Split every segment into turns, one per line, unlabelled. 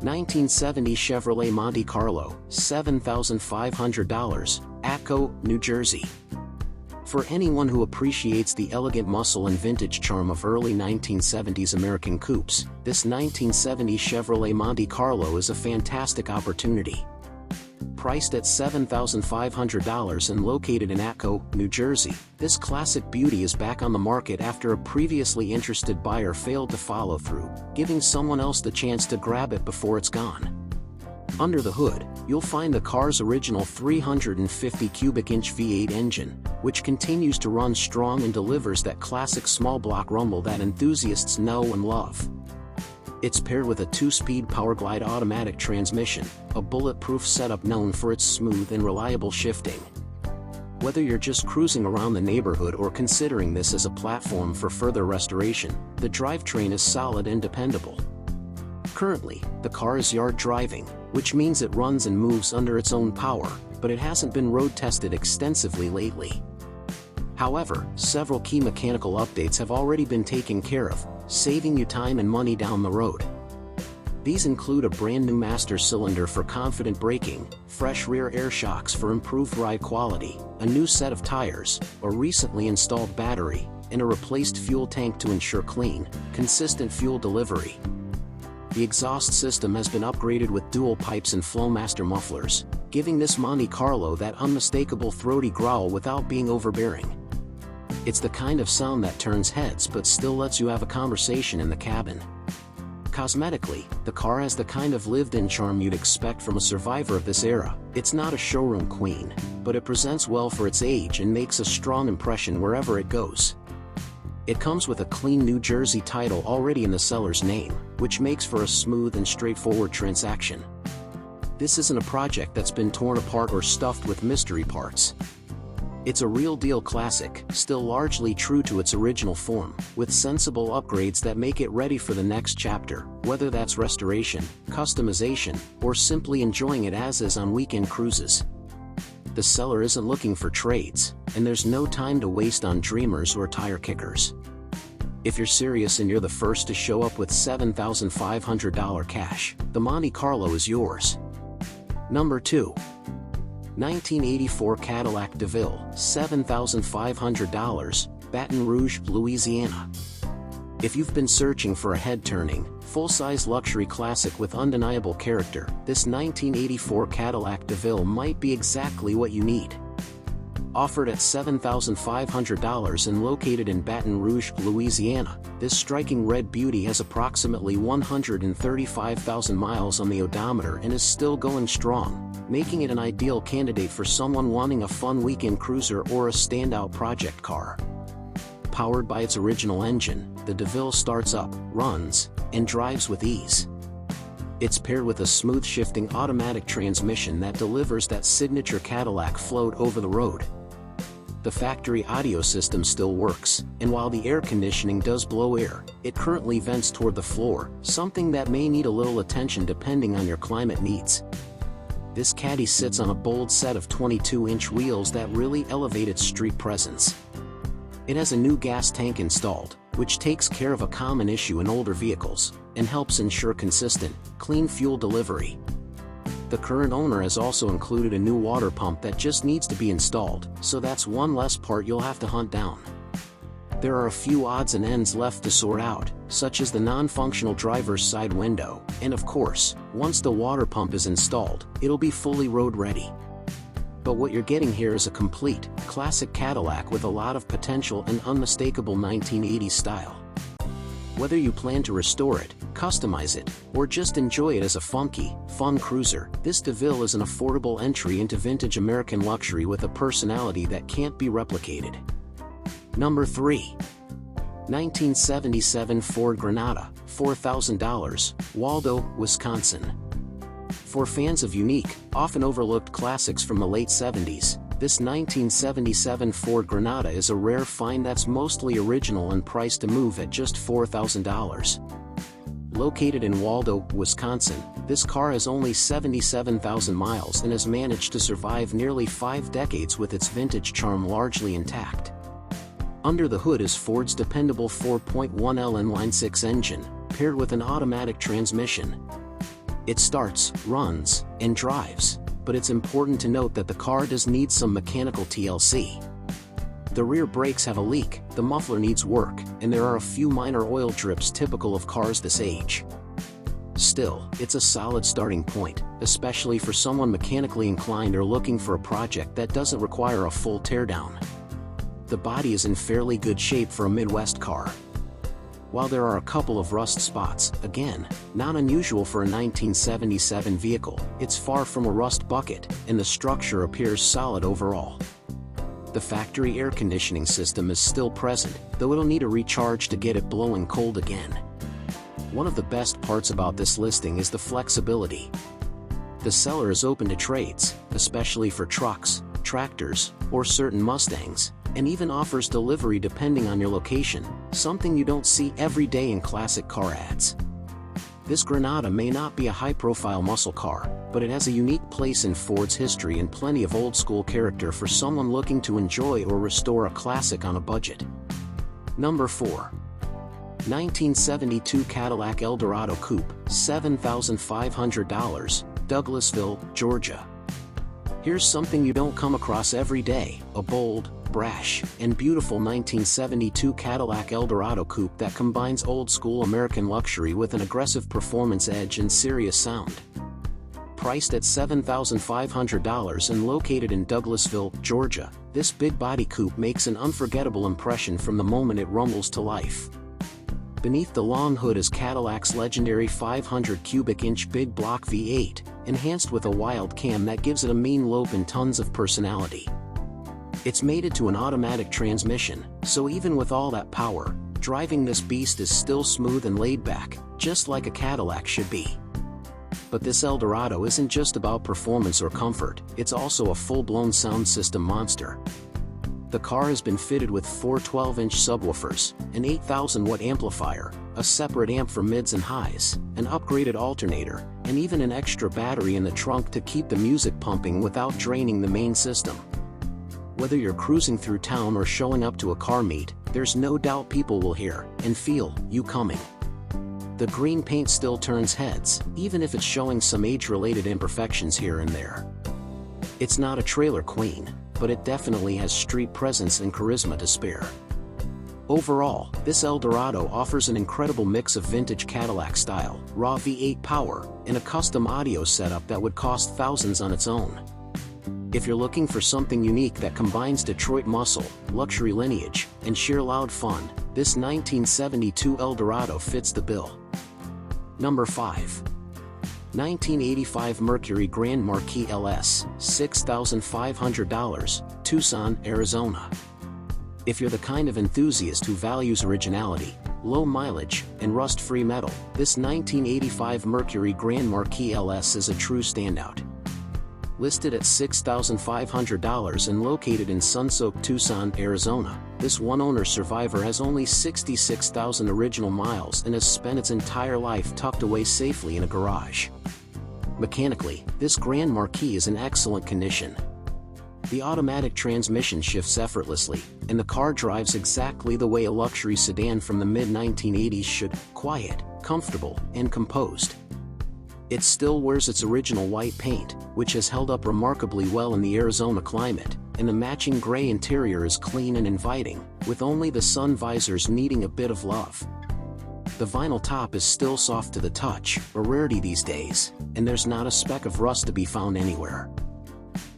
1970 Chevrolet Monte Carlo, $7,500, Atco, New Jersey. For anyone who appreciates the elegant muscle and vintage charm of early 1970s American coupes, this 1970 Chevrolet Monte Carlo is a fantastic opportunity. Priced at $7,500 and located in Atco, New Jersey, this classic beauty is back on the market after a previously interested buyer failed to follow through, giving someone else the chance to grab it before it's gone. Under the hood, you'll find the car's original 350 cubic inch V8 engine, which continues to run strong and delivers that classic small block rumble that enthusiasts know and love. It's paired with a 2-speed Powerglide automatic transmission, a bulletproof setup known for its smooth and reliable shifting. Whether you're just cruising around the neighborhood or considering this as a platform for further restoration, the drivetrain is solid and dependable. Currently, the car is yard driving, which means it runs and moves under its own power, but it hasn't been road tested extensively lately. However, several key mechanical updates have already been taken care of, saving you time and money down the road. These include a brand new master cylinder for confident braking, fresh rear air shocks for improved ride quality, a new set of tires, a recently installed battery, and a replaced fuel tank to ensure clean, consistent fuel delivery. The exhaust system has been upgraded with dual pipes and Flowmaster mufflers, giving this Monte Carlo that unmistakable throaty growl without being overbearing. It's the kind of sound that turns heads but still lets you have a conversation in the cabin. Cosmetically, the car has the kind of lived-in charm you'd expect from a survivor of this era. It's not a showroom queen, but it presents well for its age and makes a strong impression wherever it goes. It comes with a clean New Jersey title already in the seller's name, which makes for a smooth and straightforward transaction. This isn't a project that's been torn apart or stuffed with mystery parts. It's a real-deal classic, still largely true to its original form, with sensible upgrades that make it ready for the next chapter, whether that's restoration, customization, or simply enjoying it as is on weekend cruises. The seller isn't looking for trades, and there's no time to waste on dreamers or tire kickers. If you're serious and you're the first to show up with $7,500 cash, the Monte Carlo is yours. Number 2. 1984 Cadillac DeVille, $7,500, Baton Rouge, Louisiana. If you've been searching for a head-turning, full-size luxury classic with undeniable character, this 1984 Cadillac DeVille might be exactly what you need. Offered at $7,500 and located in Baton Rouge, Louisiana, this striking red beauty has approximately 135,000 miles on the odometer and is still going strong, making it an ideal candidate for someone wanting a fun weekend cruiser or a standout project car. Powered by its original engine, the DeVille starts up, runs, and drives with ease. It's paired with a smooth shifting automatic transmission that delivers that signature Cadillac float over the road. The factory audio system still works, and while the air conditioning does blow air, it currently vents toward the floor, something that may need a little attention depending on your climate needs. This Caddy sits on a bold set of 22-inch wheels that really elevate its street presence. It has a new gas tank installed, which takes care of a common issue in older vehicles, and helps ensure consistent, clean fuel delivery. The current owner has also included a new water pump that just needs to be installed, so that's one less part you'll have to hunt down. There are a few odds and ends left to sort out, such as the non-functional driver's side window, and of course, once the water pump is installed, it'll be fully road ready. But what you're getting here is a complete, classic Cadillac with a lot of potential and unmistakable 1980s style. Whether you plan to restore it, customize it, or just enjoy it as a funky, fun cruiser, this DeVille is an affordable entry into vintage American luxury with a personality that can't be replicated. Number 3. 1977 Ford Granada, $4,000, Waldo, Wisconsin. For fans of unique, often overlooked classics from the late 70s, this 1977 Ford Granada is a rare find that's mostly original and priced to move at just $4,000. Located in Waldo, Wisconsin, this car has only 77,000 miles and has managed to survive nearly 5 decades with its vintage charm largely intact. Under the hood is Ford's dependable 4.1L inline-6 engine, paired with an automatic transmission. It starts, runs, and drives, but it's important to note that the car does need some mechanical TLC. The rear brakes have a leak, the muffler needs work, and there are a few minor oil drips typical of cars this age. Still, it's a solid starting point, especially for someone mechanically inclined or looking for a project that doesn't require a full teardown. The body is in fairly good shape for a Midwest car. While there are a couple of rust spots, again, not unusual for a 1977 vehicle, it's far from a rust bucket, and the structure appears solid overall. The factory air conditioning system is still present, though it'll need a recharge to get it blowing cold again. One of the best parts about this listing is the flexibility. The seller is open to trades, especially for trucks, tractors, or certain Mustangs, and even offers delivery depending on your location, something you don't see every day in classic car ads. This Granada may not be a high-profile muscle car, but it has a unique place in Ford's history and plenty of old-school character for someone looking to enjoy or restore a classic on a budget. Number 4. 1972 Cadillac Eldorado Coupe, $7,500, Douglasville, Georgia. Here's something you don't come across every day, a bold, brash, and beautiful 1972 Cadillac Eldorado Coupe that combines old-school American luxury with an aggressive performance edge and serious sound. Priced at $7,500 and located in Douglasville, Georgia, this big-body coupe makes an unforgettable impression from the moment it rumbles to life. Beneath the long hood is Cadillac's legendary 500 cubic inch big block V8, enhanced with a wild cam that gives it a mean lope and tons of personality. It's mated to an automatic transmission, so even with all that power, driving this beast is still smooth and laid back, just like a Cadillac should be. But this Eldorado isn't just about performance or comfort, it's also a full-blown sound system monster. The car has been fitted with 4 12-inch subwoofers, an 8,000-watt amplifier, a separate amp for mids and highs, an upgraded alternator, and even an extra battery in the trunk to keep the music pumping without draining the main system. Whether you're cruising through town or showing up to a car meet, there's no doubt people will hear and feel you coming. The green paint still turns heads, even if it's showing some age-related imperfections here and there. It's not a trailer queen, but it definitely has street presence and charisma to spare. Overall, this Eldorado offers an incredible mix of vintage Cadillac style, raw V8 power, and a custom audio setup that would cost thousands on its own. If you're looking for something unique that combines Detroit muscle, luxury lineage, and sheer loud fun, this 1972 Eldorado fits the bill. Number 5. 1985 Mercury Grand Marquis LS, $6,500, Tucson, Arizona. If you're the kind of enthusiast who values originality, low mileage, and rust-free metal, this 1985 Mercury Grand Marquis LS is a true standout. Listed at $6,500 and located in sun-soaked Tucson, Arizona, this one-owner survivor has only 66,000 original miles and has spent its entire life tucked away safely in a garage. Mechanically, this Grand Marquis is in excellent condition. The automatic transmission shifts effortlessly, and the car drives exactly the way a luxury sedan from the mid-1980s should: quiet, comfortable, and composed. It still wears its original white paint, which has held up remarkably well in the Arizona climate, and the matching gray interior is clean and inviting, with only the sun visors needing a bit of love. The vinyl top is still soft to the touch, a rarity these days, and there's not a speck of rust to be found anywhere.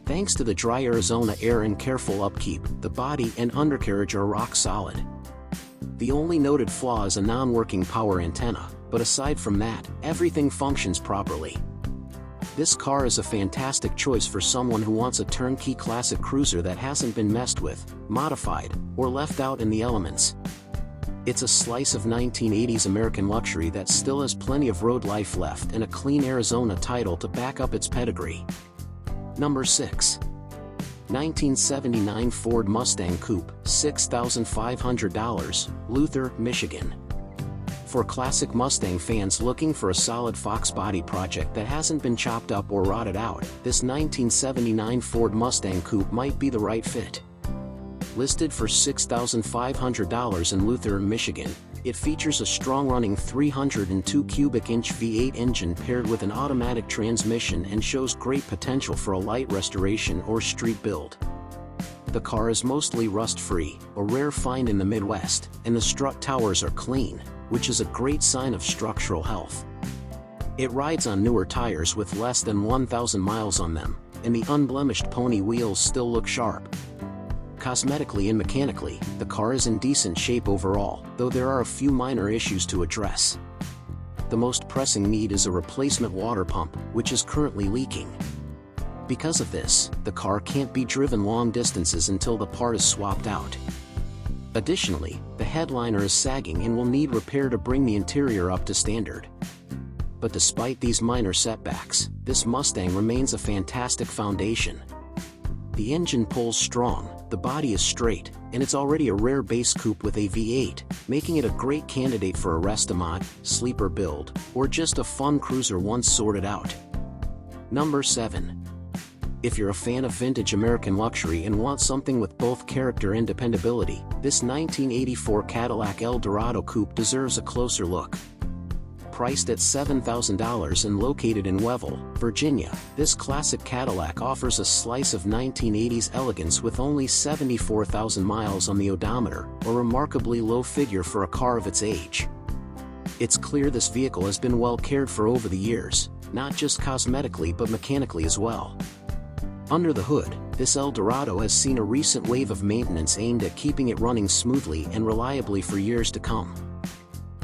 Thanks to the dry Arizona air and careful upkeep, the body and undercarriage are rock solid. The only noted flaw is a non-working power antenna, but aside from that, everything functions properly. This car is a fantastic choice for someone who wants a turnkey classic cruiser that hasn't been messed with, modified, or left out in the elements. It's a slice of 1980s American luxury that still has plenty of road life left and a clean Arizona title to back up its pedigree. Number 6. 1979 Ford Mustang Coupe, $6,500, Luther, Michigan. For classic Mustang fans looking for a solid Fox body project that hasn't been chopped up or rotted out, this 1979 Ford Mustang Coupe might be the right fit. Listed for $6,500 in Luther, Michigan, It features a strong-running 302 cubic inch V8 engine paired with an automatic transmission and shows great potential for a light restoration or street build. The car is mostly rust-free, a rare find in the Midwest, and the strut towers are clean, which is a great sign of structural health. It rides on newer tires with less than 1,000 miles on them, and the unblemished pony wheels still look sharp. Cosmetically and mechanically, the car is in decent shape overall, though there are a few minor issues to address. The most pressing need is a replacement water pump, which is currently leaking. Because of this, the car can't be driven long distances until the part is swapped out. Additionally, the headliner is sagging and will need repair to bring the interior up to standard. But despite these minor setbacks, this Mustang remains a fantastic foundation. The engine pulls strong, the body is straight, and it's already a rare base coupe with a V8, making it a great candidate for a restomod, sleeper build, or just a fun cruiser once sorted out. Number 7. If you're a fan of vintage American luxury and want something with both character and dependability, this 1984 Cadillac Eldorado Coupe deserves a closer look. Priced at $7,000 and located in Wellville, Virginia, this classic Cadillac offers a slice of 1980s elegance with only 74,000 miles on the odometer, a remarkably low figure for a car of its age. It's clear this vehicle has been well cared for over the years, not just cosmetically but mechanically as well. Under the hood, this Eldorado has seen a recent wave of maintenance aimed at keeping it running smoothly and reliably for years to come.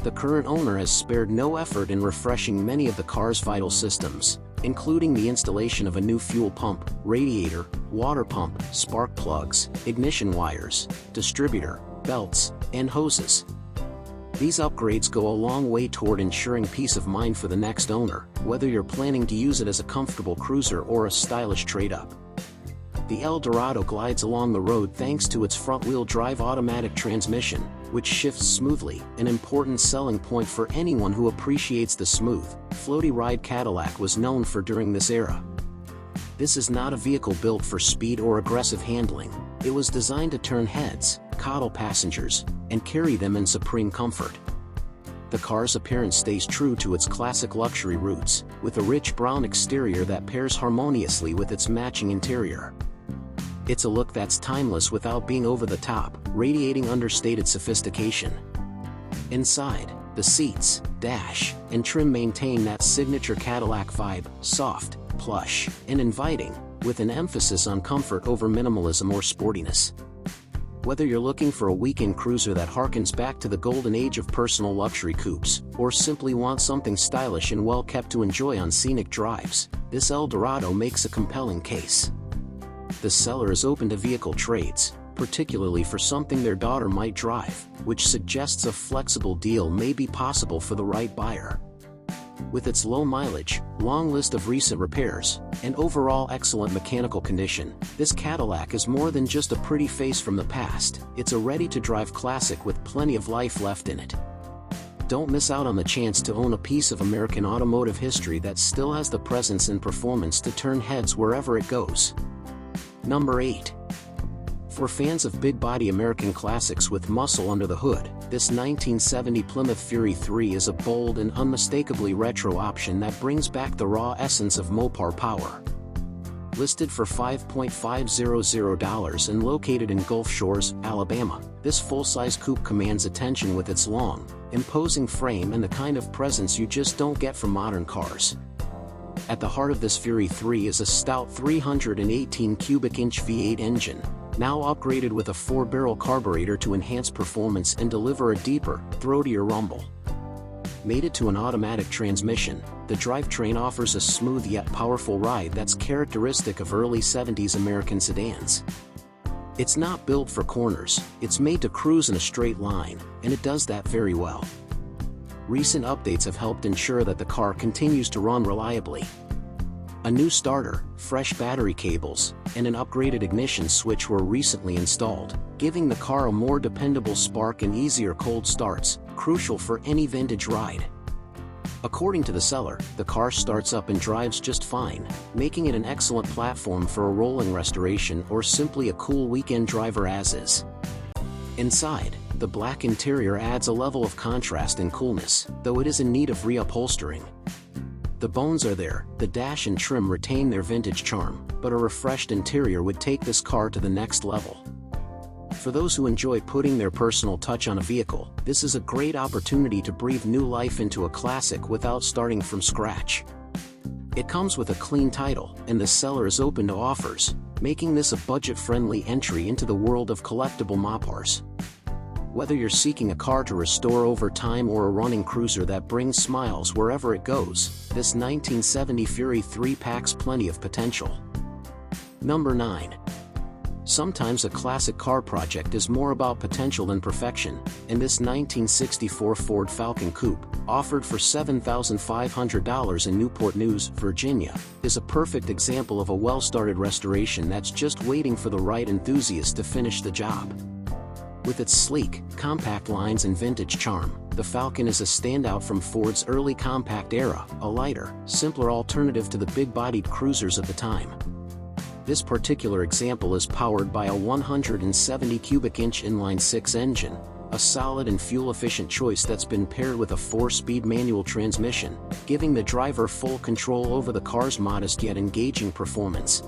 The current owner has spared no effort in refreshing many of the car's vital systems, including the installation of a new fuel pump, radiator, water pump, spark plugs, ignition wires, distributor, belts, and hoses. These upgrades go a long way toward ensuring peace of mind for the next owner, whether you're planning to use it as a comfortable cruiser or a stylish trade-up. The Eldorado glides along the road thanks to its front-wheel drive automatic transmission, which shifts smoothly, an important selling point for anyone who appreciates the smooth, floaty ride Cadillac was known for during this era. This is not a vehicle built for speed or aggressive handling. It was designed to turn heads, coddle passengers, and carry them in supreme comfort. The car's appearance stays true to its classic luxury roots, with a rich brown exterior that pairs harmoniously with its matching interior. It's a look that's timeless without being over the top, radiating understated sophistication. Inside, the seats, dash, and trim maintain that signature Cadillac vibe, soft, plush, and inviting, with an emphasis on comfort over minimalism or sportiness. Whether you're looking for a weekend cruiser that harkens back to the golden age of personal luxury coupes, or simply want something stylish and well-kept to enjoy on scenic drives, this Eldorado makes a compelling case. The seller is open to vehicle trades, particularly for something their daughter might drive, which suggests a flexible deal may be possible for the right buyer. With its low mileage, long list of recent repairs, and overall excellent mechanical condition, this Cadillac is more than just a pretty face from the past. It's a ready-to-drive classic with plenty of life left in it. Don't miss out on the chance to own a piece of American automotive history that still has the presence and performance to turn heads wherever it goes. Number 8. For fans of big-body American classics with muscle under the hood, this 1970 Plymouth Fury 3 is a bold and unmistakably retro option that brings back the raw essence of Mopar power. Listed for $5,500 and located in Gulf Shores, Alabama, this full-size coupe commands attention with its long, imposing frame and the kind of presence you just don't get from modern cars. At the heart of this Fury 3 is a stout 318 cubic inch V8 engine, now upgraded with a 4-barrel carburetor to enhance performance and deliver a deeper, throatier rumble. Mated to an automatic transmission, the drivetrain offers a smooth yet powerful ride that's characteristic of early 70s American sedans. It's not built for corners, it's made to cruise in a straight line, and it does that very well. Recent updates have helped ensure that the car continues to run reliably. A new starter, fresh battery cables, and an upgraded ignition switch were recently installed, giving the car a more dependable spark and easier cold starts, crucial for any vintage ride. According to the seller, the car starts up and drives just fine, making it an excellent platform for a rolling restoration or simply a cool weekend driver as is. Inside, The black interior adds a level of contrast and coolness, though it is in need of reupholstering. The bones are there, the dash and trim retain their vintage charm, but a refreshed interior would take this car to the next level. For those who enjoy putting their personal touch on a vehicle, this is a great opportunity to breathe new life into a classic without starting from scratch. It comes with a clean title, and the seller is open to offers, making this a budget-friendly entry into the world of collectible Mopars. Whether you're seeking a car to restore over time or a running cruiser that brings smiles wherever it goes, this 1970 Fury 3 packs plenty of potential. Number 9. Sometimes a classic car project is more about potential than perfection, and this 1964 Ford Falcon Coupe, offered for $7,500 in Newport News, Virginia, is a perfect example of a well-started restoration that's just waiting for the right enthusiast to finish the job. With its sleek, compact lines and vintage charm, the Falcon is a standout from Ford's early compact era, a lighter, simpler alternative to the big-bodied cruisers of the time. This particular example is powered by a 170 cubic inch inline-six engine, a solid and fuel-efficient choice that's been paired with a 4-speed manual transmission, giving the driver full control over the car's modest yet engaging performance.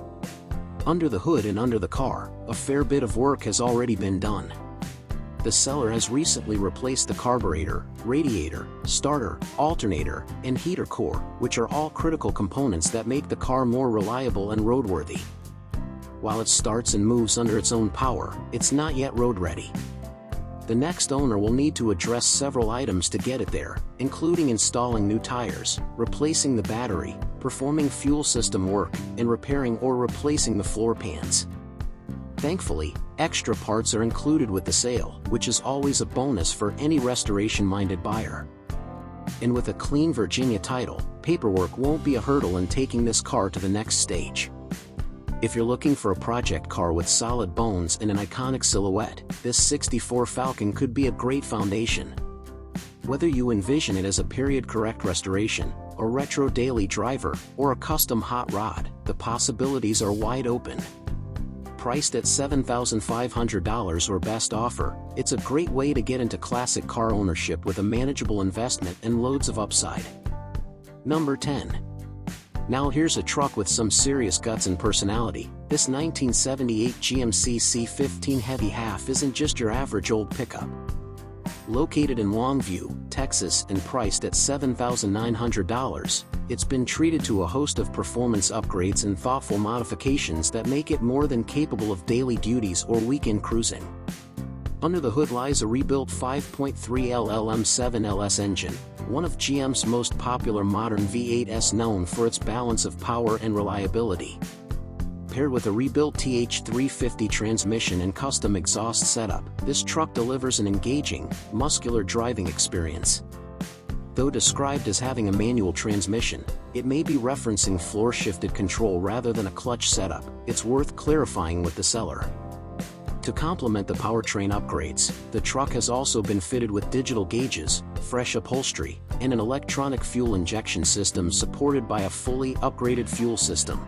Under the hood and under the car, a fair bit of work has already been done. The seller has recently replaced the carburetor, radiator, starter, alternator, and heater core, which are all critical components that make the car more reliable and roadworthy. While it starts and moves under its own power, it's not yet road-ready. The next owner will need to address several items to get it there, including installing new tires, replacing the battery, performing fuel system work, and repairing or replacing the floor pans. Thankfully, extra parts are included with the sale, which is always a bonus for any restoration-minded buyer. And with a clean Virginia title, paperwork won't be a hurdle in taking this car to the next stage. If you're looking for a project car with solid bones and an iconic silhouette, this 64 Falcon could be a great foundation. Whether you envision it as a period-correct restoration, a retro daily driver, or a custom hot rod, the possibilities are wide open. Priced at $7,500 or best offer, it's a great way to get into classic car ownership with a manageable investment and loads of upside. Number 10. Now here's a truck with some serious guts and personality. This 1978 GMC C15 Heavy Half isn't just your average old pickup. Located in Longview, Texas and priced at $7,900, it's been treated to a host of performance upgrades and thoughtful modifications that make it more than capable of daily duties or weekend cruising. Under the hood lies a rebuilt 5.3 LLM7 LS engine, one of GM's most popular modern V8s known for its balance of power and reliability. Paired with a rebuilt TH350 transmission and custom exhaust setup, this truck delivers an engaging, muscular driving experience. Though described as having a manual transmission, it may be referencing floor-shifted control rather than a clutch setup. It's worth clarifying with the seller. To complement the powertrain upgrades, the truck has also been fitted with digital gauges, fresh upholstery, and an electronic fuel injection system supported by a fully upgraded fuel system.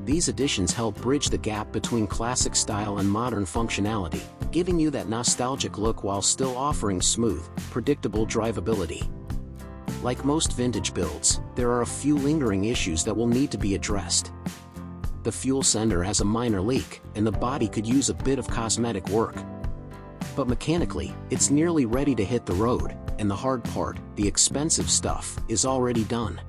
These additions help bridge the gap between classic style and modern functionality, giving you that nostalgic look while still offering smooth, predictable drivability. Like most vintage builds, there are a few lingering issues that will need to be addressed. The fuel sender has a minor leak, and the body could use a bit of cosmetic work. But mechanically, it's nearly ready to hit the road, and the hard part, the expensive stuff, is already done.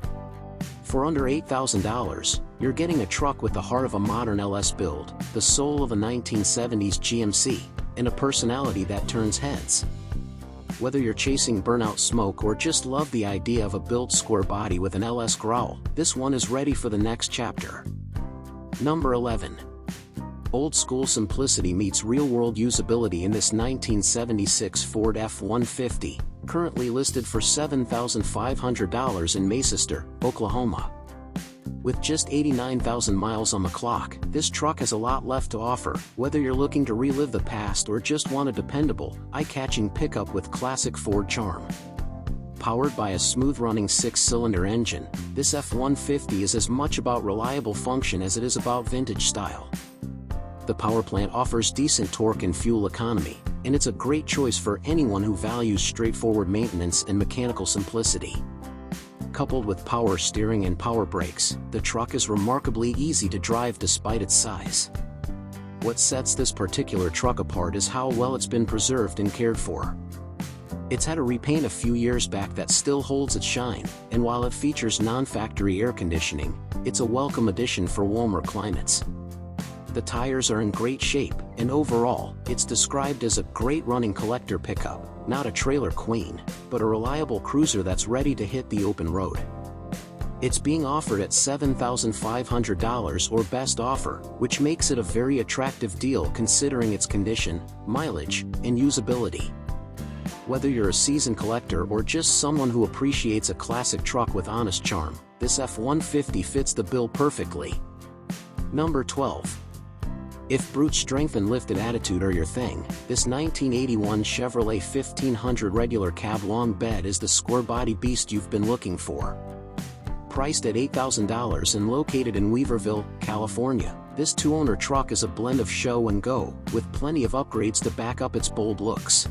For under $8,000, you're getting a truck with the heart of a modern LS build, the soul of a 1970s GMC, and a personality that turns heads. Whether you're chasing burnout smoke or just love the idea of a built square body with an LS growl, this one is ready for the next chapter. Number 11. Old school simplicity meets real-world usability in this 1976 Ford F-150, currently listed for $7,500 in Macester, Oklahoma. With just 89,000 miles on the clock, this truck has a lot left to offer, whether you're looking to relive the past or just want a dependable, eye-catching pickup with classic Ford charm. Powered by a smooth-running 6-cylinder engine, this F-150 is as much about reliable function as it is about vintage style. The powerplant offers decent torque and fuel economy, and it's a great choice for anyone who values straightforward maintenance and mechanical simplicity. Coupled with power steering and power brakes, the truck is remarkably easy to drive despite its size. What sets this particular truck apart is how well it's been preserved and cared for. It's had a repaint a few years back that still holds its shine, and while it features non-factory air conditioning, it's a welcome addition for warmer climates. The tires are in great shape, and overall, it's described as a great running collector pickup, not a trailer queen, but a reliable cruiser that's ready to hit the open road. It's being offered at $7,500 or best offer, which makes it a very attractive deal considering its condition, mileage, and usability. Whether you're a seasoned collector or just someone who appreciates a classic truck with honest charm, this F-150 fits the bill perfectly. Number 12. If brute strength and lifted attitude are your thing, this 1981 Chevrolet 1500 regular cab long bed is the square-body beast you've been looking for. Priced at $8,000 and located in Weaverville, California, this two-owner truck is a blend of show and go, with plenty of upgrades to back up its bold looks.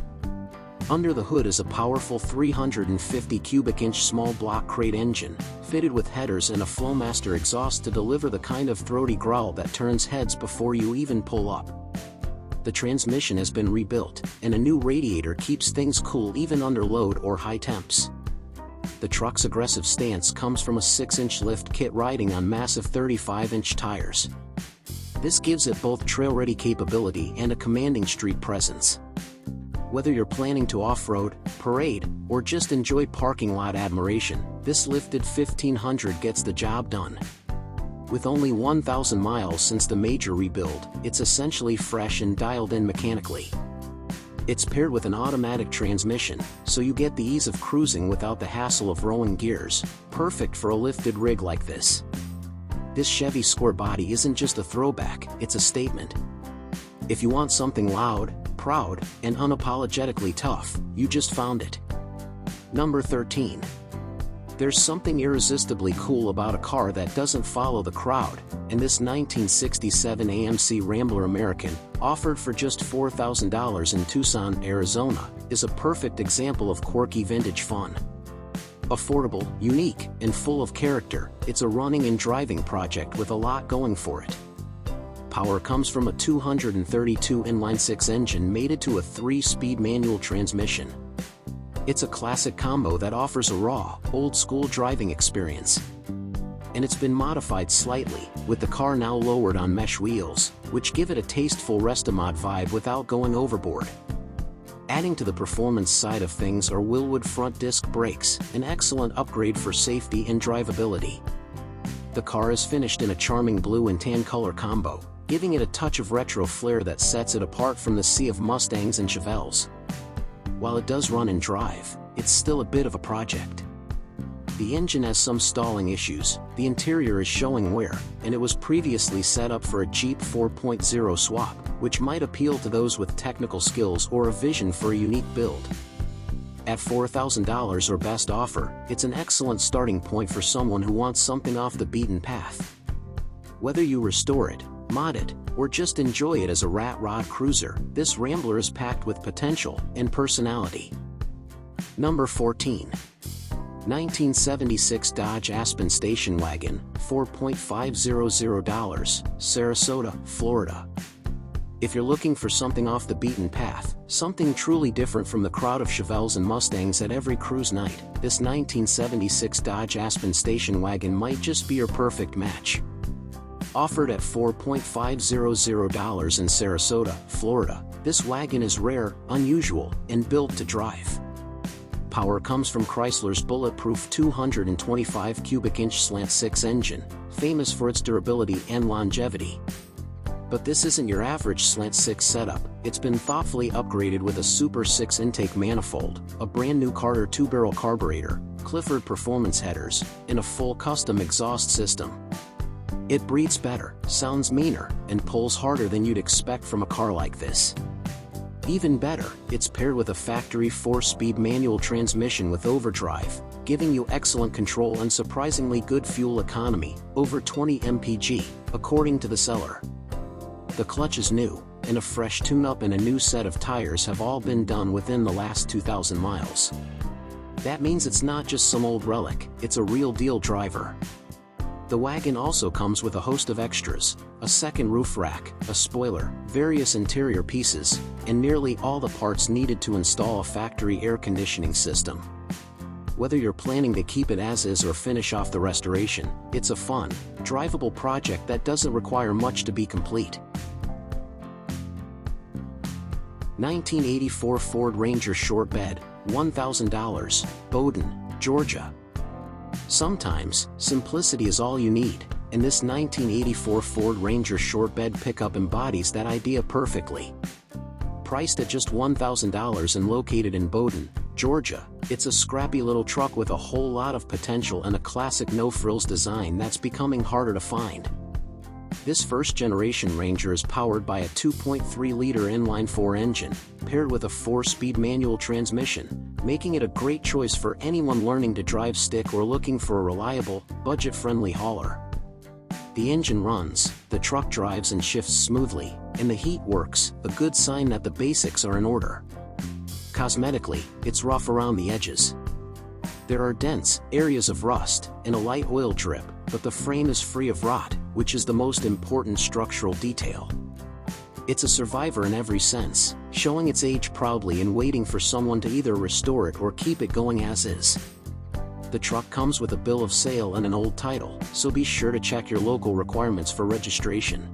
Under the hood is a powerful 350 cubic inch small block crate engine, fitted with headers and a Flowmaster exhaust to deliver the kind of throaty growl that turns heads before you even pull up. The transmission has been rebuilt, and a new radiator keeps things cool even under load or high temps. The truck's aggressive stance comes from a 6-inch lift kit riding on massive 35-inch tires. This gives it both trail-ready capability and a commanding street presence. Whether you're planning to off-road, parade, or just enjoy parking lot admiration, this lifted 1500 gets the job done. With only 1,000 miles since the major rebuild, it's essentially fresh and dialed in mechanically. It's paired with an automatic transmission, so you get the ease of cruising without the hassle of rolling gears, perfect for a lifted rig like this. This Chevy square body isn't just a throwback, it's a statement. If you want something loud, proud, and unapologetically tough, you just found it. Number 13. There's something irresistibly cool about a car that doesn't follow the crowd, and this 1967 AMC Rambler American, offered for just $4,000 in Tucson, Arizona, is a perfect example of quirky vintage fun. Affordable, unique, and full of character, it's a running and driving project with a lot going for it. Power comes from a 232 inline-6 engine mated to a 3-speed manual transmission. It's a classic combo that offers a raw, old-school driving experience. And it's been modified slightly, with the car now lowered on mesh wheels, which give it a tasteful Restomod vibe without going overboard. Adding to the performance side of things are Wilwood front disc brakes, an excellent upgrade for safety and drivability. The car is finished in a charming blue and tan color combo, giving it a touch of retro flair that sets it apart from the sea of Mustangs and Chevelles. While it does run and drive, it's still a bit of a project. The engine has some stalling issues, the interior is showing wear, and it was previously set up for a Jeep 4.0 swap, which might appeal to those with technical skills or a vision for a unique build. At $4,000 or best offer, it's an excellent starting point for someone who wants something off the beaten path. Whether you restore it, mod it, or just enjoy it as a rat rod cruiser, this Rambler is packed with potential and personality. Number 14. 1976 Dodge Aspen Station Wagon, $4,500, Sarasota, Florida. If you're looking for something off the beaten path, something truly different from the crowd of Chevelles and Mustangs at every cruise night, this 1976 Dodge Aspen Station Wagon might just be your perfect match. Offered at $4,500 in Sarasota, Florida, this wagon is rare, unusual, and built to drive. Power comes from Chrysler's bulletproof 225 cubic inch slant-6 engine, famous for its durability and longevity. But this isn't your average slant-6 setup, it's been thoughtfully upgraded with a Super 6 intake manifold, a brand new Carter 2-barrel carburetor, Clifford performance headers, and a full custom exhaust system. It breathes better, sounds meaner, and pulls harder than you'd expect from a car like this. Even better, it's paired with a factory 4-speed manual transmission with overdrive, giving you excellent control and surprisingly good fuel economy, over 20 mpg, according to the seller. The clutch is new, and a fresh tune-up and a new set of tires have all been done within the last 2,000 miles. That means it's not just some old relic, it's a real deal driver. The wagon also comes with a host of extras, a second roof rack, a spoiler, various interior pieces, and nearly all the parts needed to install a factory air conditioning system. Whether you're planning to keep it as is or finish off the restoration, it's a fun, drivable project that doesn't require much to be complete. 1984 Ford Ranger Short Bed, $1,000, Bowdoin, Georgia. Sometimes, simplicity is all you need, and this 1984 Ford Ranger Short Bed pickup embodies that idea perfectly. Priced at just $1,000 and located in Bowdoin, Georgia, it's a scrappy little truck with a whole lot of potential and a classic no-frills design that's becoming harder to find. This first-generation Ranger is powered by a 2.3-liter inline-4 engine, paired with a 4-speed manual transmission, making it a great choice for anyone learning to drive stick or looking for a reliable, budget-friendly hauler. The engine runs, the truck drives and shifts smoothly, and the heat works, a good sign that the basics are in order. Cosmetically, it's rough around the edges. There are dents, areas of rust, and a light oil drip, but the frame is free of rot, which is the most important structural detail. It's a survivor in every sense, showing its age proudly and waiting for someone to either restore it or keep it going as is. The truck comes with a bill of sale and an old title, so be sure to check your local requirements for registration.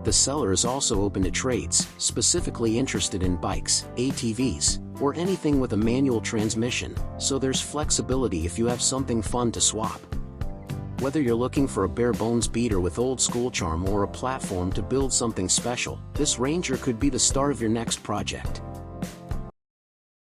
The seller is also open to trades, specifically interested in bikes, ATVs, or anything with a manual transmission, so there's flexibility if you have something fun to swap. Whether you're looking for a bare-bones beater with old-school charm or a platform to build something special, this Ranger could be the start of your next project.